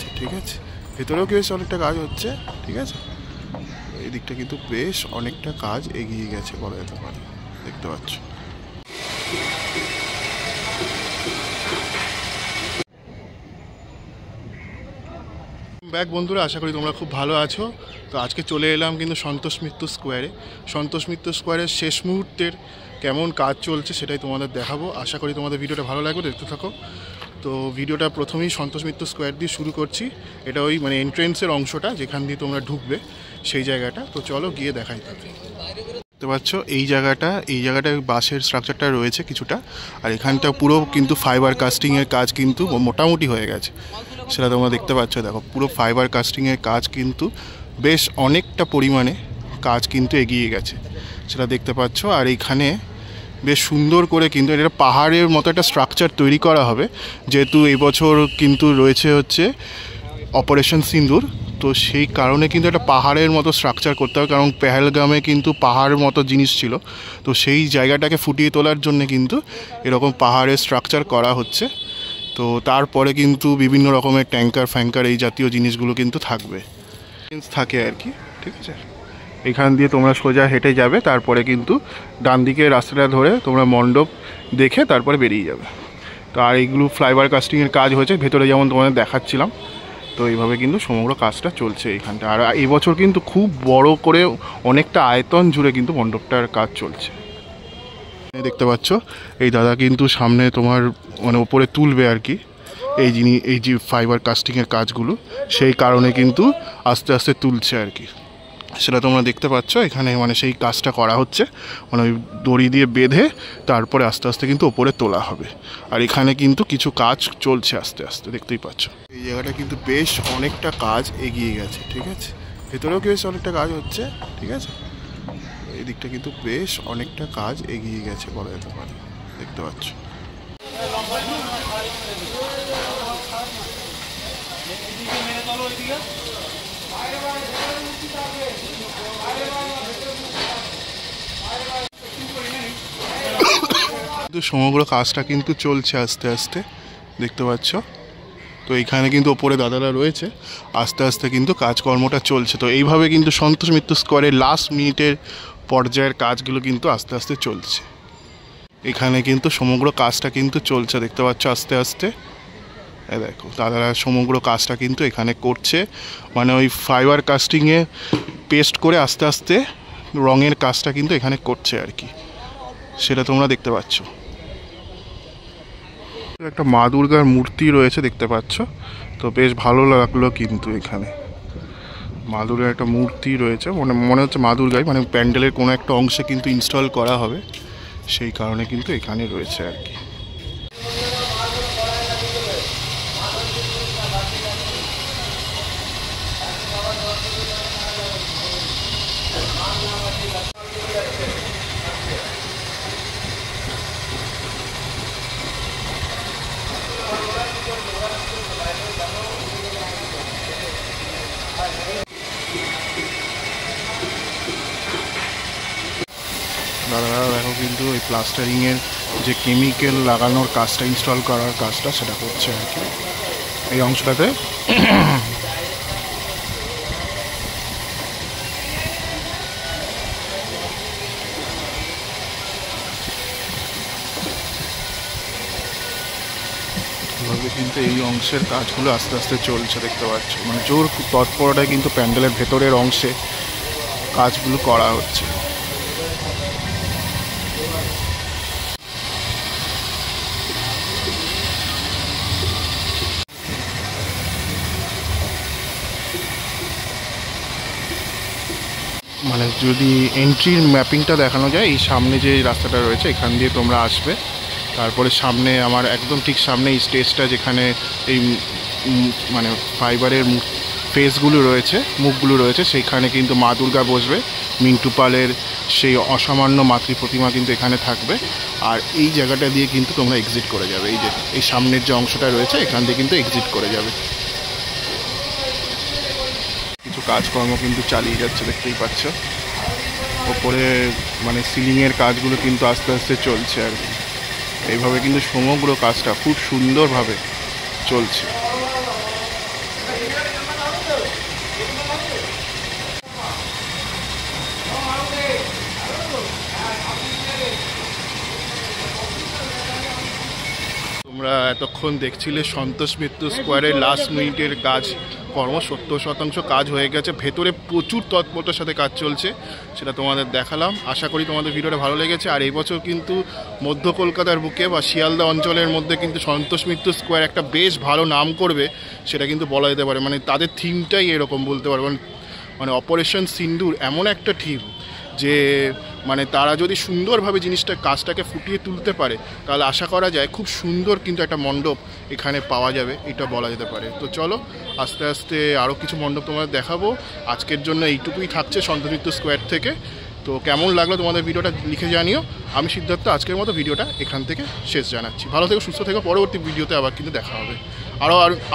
গেছে, ঠিক আছে। ভেতরেও বেশ অনেকটা কাজ হচ্ছে, ঠিক আছে। এই দিকটা কিন্তু বেশ অনেকটা কাজ এগিয়ে গেছে বলা যেতে পারে, দেখতে পাচ্ছ। ব্যাক বন্ধুরা, আশা করি তোমরা খুব ভালো আছো। তো আজকে চলে এলাম কিন্তু সন্তোষ মিত্র স্কোয়ারে। সন্তোষ মিত্র স্কোয়ারের শেষ মুহূর্তের কেমন কাজ চলছে সেটাই তোমাদের দেখাবো। আশা করি তোমাদের ভিডিওটা ভালো লাগবে, দেখতে থাকো। তো ভিডিওটা প্রথমেই সন্তোষ মিত্র স্কোয়ার দিয়ে শুরু করছি। এটা ওই মানে এন্ট্রেন্সের অংশটা, যেখান দিয়ে তোমরা ঢুকবে সেই জায়গাটা। তো চলো গিয়ে দেখাই তাকে। দেখতে পাচ্ছ এই জায়গাটায় বাঁশের স্ট্রাকচারটা রয়েছে কিছুটা, আর এখানটা পুরো কিন্তু ফাইবার কাস্টিংয়ের কাজ কিন্তু মোটামুটি হয়ে গেছে, সেটা তোমরা দেখতে পাচ্ছ। দেখো পুরো ফাইবার কাস্টিংয়ের কাজ কিন্তু বেশ অনেকটা পরিমাণে কাজ কিন্তু এগিয়ে গেছে, সেটা দেখতে পাচ্ছ। আর এইখানে বেশ সুন্দর করে কিন্তু এটা পাহাড়ের মতো একটা স্ট্রাকচার তৈরি করা হবে, যেহেতু এবছর কিন্তু রয়েছে হচ্ছে অপারেশন সিন্দুর। তো সেই কারণে কিন্তু একটা পাহাড়ের মতো স্ট্রাকচার করতে হবে, কারণ পেহেলগামে কিন্তু পাহাড়ের মতো জিনিস ছিল। তো সেই জায়গাটাকে ফুটিয়ে তোলার জন্য কিন্তু এরকম পাহাড়ের স্ট্রাকচার করা হচ্ছে। তো তারপরে কিন্তু বিভিন্ন রকমের ট্যাঙ্কার এই জাতীয় জিনিসগুলো কিন্তু থাকবে, থাকে আর কি, ঠিক আছে। এখান দিয়ে তোমরা সোজা হেঁটে যাবে, তারপরে কিন্তু ডান দিকে রাস্তাটা ধরে তোমরা মণ্ডপ দেখে তারপরে বেরিয়ে যাবে। তো আর এইগুলো ফাইবার কাস্টিংয়ের কাজ হয়েছে ভেতরে, যেমন তোমাদের দেখাচ্ছিলাম। তো এইভাবে কিন্তু সমগ্র কাজটা চলছে এইখানটা। আর এই বছর কিন্তু খুব বড় করে অনেকটা আয়তন জুড়ে কিন্তু মণ্ডপটার কাজ চলছে। দেখতে পাচ্ছ এই দাদা কিন্তু সামনে তোমার মানে ওপরে তুলবে আর কি এই যে ফাইবার কাস্টিংয়ের কাজগুলো, সেই কারণে কিন্তু আস্তে আস্তে তুলছে আর কি, সেটা তোমরা দেখতে পাচ্ছ। এখানে মানে সেই কাজটা করা হচ্ছে, মানে ওই দড়ি দিয়ে বেঁধে তারপরে আস্তে আস্তে কিন্তু ওপরে তোলা হবে। আর এখানে কিন্তু কিছু কাজ চলছে আস্তে আস্তে, দেখতেই পাচ্ছ। এই জায়গাটা কিন্তু বেশ অনেকটা কাজ এগিয়ে গেছে, ঠিক আছে। ভেতরেও বেশ অনেকটা কাজ হচ্ছে, ঠিক আছে। এই দিকটা কিন্তু বেশ অনেকটা কাজ এগিয়ে গেছে বলা যেতে পারে, দেখতে পাচ্ছ। কিন্তু সমগ্র কাজটা কিন্তু চলছে আস্তে আস্তে, দেখতে পাচ্ছ। তো এইখানে কিন্তু ওপরে দাদারা রয়েছে, আস্তে আস্তে কিন্তু কাজকর্মটা চলছে। তো এইভাবে কিন্তু সন্তোষ মিত্র স্কোয়ারের লাস্ট মিনিটের পর্যায়ের কাজগুলো কিন্তু আস্তে আস্তে চলছে। এখানে কিন্তু সমগ্র কাজটা কিন্তু চলছে, দেখতে পাচ্ছ আস্তে আস্তে। দেখো দাদারা সমগ্র কাজটা কিন্তু এখানে করছে, মানে ওই ফাইবার কাস্টিংয়ে পেস্ট করে আস্তে আস্তে রঙের কাজটা কিন্তু এখানে করছে আর কি, সেটা তোমরা দেখতে পাচ্ছ। একটা মা দুর্গার মূর্তি রয়েছে, দেখতে পাচ্ছ। তো বেশ ভালো লাগলো কিন্তু এখানে মা দুর্গার একটা মূর্তি রয়েছে, মনে হচ্ছে মা দুর্গাই, মানে প্যান্ডেলের কোনো একটা অংশে কিন্তু ইনস্টল করা হবে, সেই কারণে কিন্তু এখানে রয়েছে আর কি। দাদারা দেখো কিন্তু ওই প্লাস্টারিংয়ের যে কেমিক্যাল লাগানোর কাজটা, ইনস্টল করার কাজটা, সেটা করছে আর কি এই অংশটাতে। কিন্তু এই অংশের কাজগুলো আস্তে আস্তে চলছে, দেখতে পাচ্ছ। মানে জোর তৎপরতায় কিন্তু প্যান্ডেলের ভেতরের অংশে কাজগুলো করা হচ্ছে। মানে যদি এন্ট্রির ম্যাপিংটা দেখানো যায়, এই সামনে যে রাস্তাটা রয়েছে এখান দিয়ে তোমরা আসবে, তারপরে সামনে আমার একদম ঠিক সামনে এই স্টেজটা, যেখানে এই মানে ফাইবারের ফেসগুলো রয়েছে, মুখগুলো রয়েছে, সেইখানে কিন্তু মা দুর্গা বসবে। মিন্টু পালের সেই অসামান্য মাতৃ প্রতিমা কিন্তু এখানে থাকবে। আর এই জায়গাটা দিয়ে কিন্তু তোমরা এক্সিট করে যাবে, এই যে এই সামনের যে অংশটা রয়েছে এখান দিয়ে কিন্তু এক্সিট করে যাবে। কিছু কাজকর্ম কিন্তু চালিয়ে যাচ্ছে, দেখতেই পাচ্ছ। ওপরে মানে সিলিংয়ের কাজগুলো কিন্তু আস্তে আস্তে চলছে আর কি। এইভাবে কিন্তু সমগ্র কাজটা খুব সুন্দরভাবে চলছে। এতক্ষণ দেখছিলে সন্তোষ মিত্র স্কোয়ারের লাস্ট মিনিটের কাজ কর্ম 70% কাজ হয়ে গেছে, ভেতরে প্রচুর তৎপরতার সাথে কাজ চলছে, সেটা তোমাদের দেখালাম। আশা করি তোমাদের ভিডিওটা ভালো লেগেছে। আর এই বছর কিন্তু মধ্য কলকাতার বুকে বা শিয়ালদা অঞ্চলের মধ্যে কিন্তু সন্তোষ মিত্র স্কোয়ার একটা বেশ ভালো নাম করবে, সেটা কিন্তু বলা যেতে পারে। মানে তাদের থিমটাই এরকম বলতে পারবো, মানে অপারেশন সিন্দুর এমন একটা থিম যে মানে তারা যদি সুন্দরভাবে জিনিসটা কাজটাকে ফুটিয়ে তুলতে পারে তাহলে আশা করা যায় খুব সুন্দর কিন্তু একটা মণ্ডপ এখানে পাওয়া যাবে, এটা বলা যেতে পারে। তো চলো আস্তে আস্তে আরও কিছু মণ্ডপ তোমাদের দেখাবো। আজকের জন্য এইটুকুই থাকছে সন্তোষ মিত্র স্কোয়ার থেকে। তো কেমন লাগলো তোমাদের ভিডিওটা লিখে জানিও। আমি সিদ্ধার্থ আজকের মতো ভিডিওটা এখান থেকে শেষ জানাচ্ছি। ভালো থেকো, সুস্থ থেকো। পরবর্তী ভিডিওতে আবার কিন্তু দেখা হবে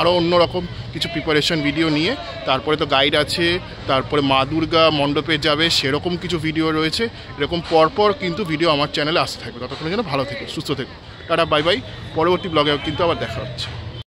আরও অন্যরকম কিছু প্রিপারেশন ভিডিও নিয়ে। তারপরে তো গাইড আছে, তারপরে মা দুর্গা মণ্ডপে যাবে সেরকম কিছু ভিডিও রয়েছে। এরকম পরপর কিন্তু ভিডিও আমার চ্যানেলে আসতে থাকবে। ততক্ষণের জন্য ভালো থেকো, সুস্থ থেকো, টাটা, বাই বাই। পরবর্তী ব্লগে কিন্তু আবার দেখা হচ্ছে।